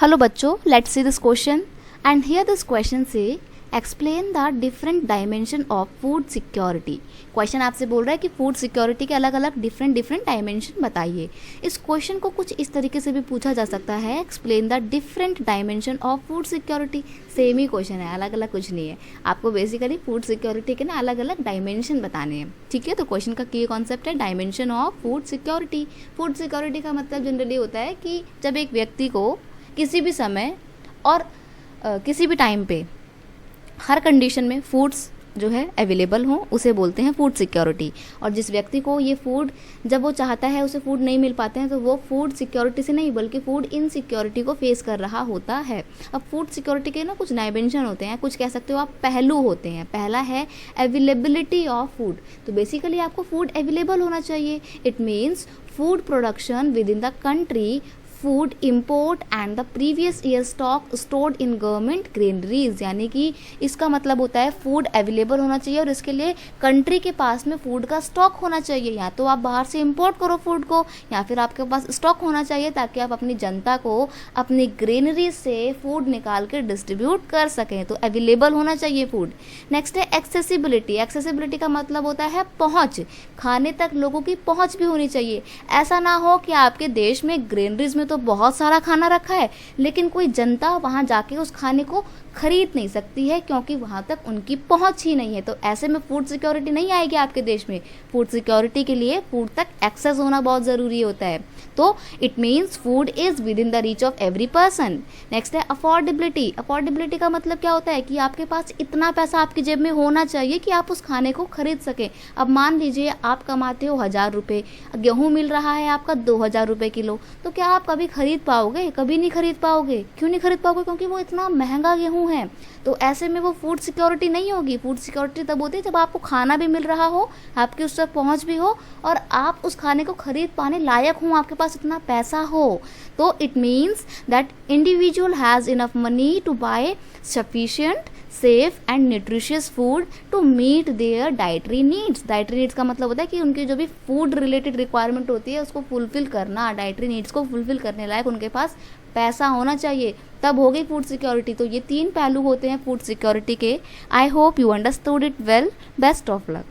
Hello बच्चों, let's see this question. And here this question say explain the different dimension of food security. Question आपसे बोल रहा है कि फूड सिक्योरिटी के अलग अलग डिफरेंट डायमेंशन बताइए. इस क्वेश्चन को कुछ इस तरीके से भी पूछा जा सकता है, explain the different dimension of food security. Same he question है, अलग अलग कुछ नहीं है. आपको बेसिकली फूड सिक्योरिटी के ना अलग अलग डायमेंशन बताने हैं. ठीक है, तो क्वेश्चन का की कॉन्सेप्ट है dimension of food security. Food security का मतलब जनरली होता है कि जब एक व्यक्ति को किसी भी समय और किसी भी टाइम पे हर कंडीशन में फूड्स जो है अवेलेबल हो, उसे बोलते हैं फूड सिक्योरिटी. और जिस व्यक्ति को ये फूड जब वो चाहता है उसे फूड नहीं मिल पाते हैं तो वो फूड सिक्योरिटी से नहीं बल्कि फूड इनसिक्योरिटी को फेस कर रहा होता है. अब फूड सिक्योरिटी के ना कुछ डायमेंशन होते हैं, कुछ कह सकते हो आप पहलू होते हैं. पहला है अवेलेबिलिटी ऑफ फूड. तो बेसिकली आपको फूड अवेलेबल होना चाहिए. It means food production with in the country, food import and the previous year stock stored in government granaries. यानी कि इसका मतलब होता है फूड अवेलेबल होना चाहिए और इसके लिए कंट्री के पास में फूड का स्टॉक होना चाहिए. या तो आप बाहर से इम्पोर्ट करो फूड को या फिर आपके पास स्टॉक होना चाहिए ताकि आप अपनी जनता को अपनी ग्रेनरीज से फूड निकाल के डिस्ट्रीब्यूट कर सकें. तो अवेलेबल होना चाहिए फूड. नेक्स्ट है एक्सेसिबिलिटी. एक्सेसिबिलिटी का मतलब होता है पहुँच. खाने तक लोगों की पहुँच भी होनी चाहिए. ऐसा ना हो कि आपके देश में ग्रेनरीज में तो बहुत सारा खाना रखा है लेकिन कोई जनता वहां जाके उस खाने को खरीद नहीं सकती है क्योंकि वहां तक उनकी पहुंच ही नहीं है. तो ऐसे में फूड सिक्योरिटी नहीं आएगी आपके देश में. फूड सिक्योरिटी के लिए फूड तक एक्सेस होना बहुत ज़रूरी होता है. तो it means food is with in the reach of every person. Next है अफोर्डेबिलिटी. अफोर्डेबिलिटी का मतलब क्या होता है कि आपके पास इतना पैसा आपकी जेब में होना चाहिए कि आप उस खाने को खरीद सकें. अब मान लीजिए आप कमाते हो 1000 रुपये, गेहूँ मिल रहा है आपका 2000 रुपये किलो, तो क्या आप कभी खरीद पाओगे? कभी नहीं खरीद पाओगे. क्यों नहीं खरीद पाओगे? क्योंकि वो इतना महंगा गेहूँ है. तो ऐसे में वो फूड सिक्योरिटी नहीं होगी. फूड सिक्योरिटी तब होती है जब आपको खाना भी मिल रहा हो, आपकी उस तक पहुंच भी हो और आप उस खाने को खरीद पाने लायक हो, आपके पास इतना पैसा हो. तो it means that individual has enough money to buy sufficient safe and nutritious food to meet their dietary needs. Dietary needs का मतलब होता है कि उनकी जो भी फूड रिलेटेड रिक्वायरमेंट होती है उसको फुलफिल करना. डाइटरी नीड्स को फुलफिल करने लायक उनके पास पैसा होना चाहिए, तब होगी फूड सिक्योरिटी. तो ये 3 पहलू होते हैं फूड सिक्योरिटी के. I hope you understood it well. Best of luck.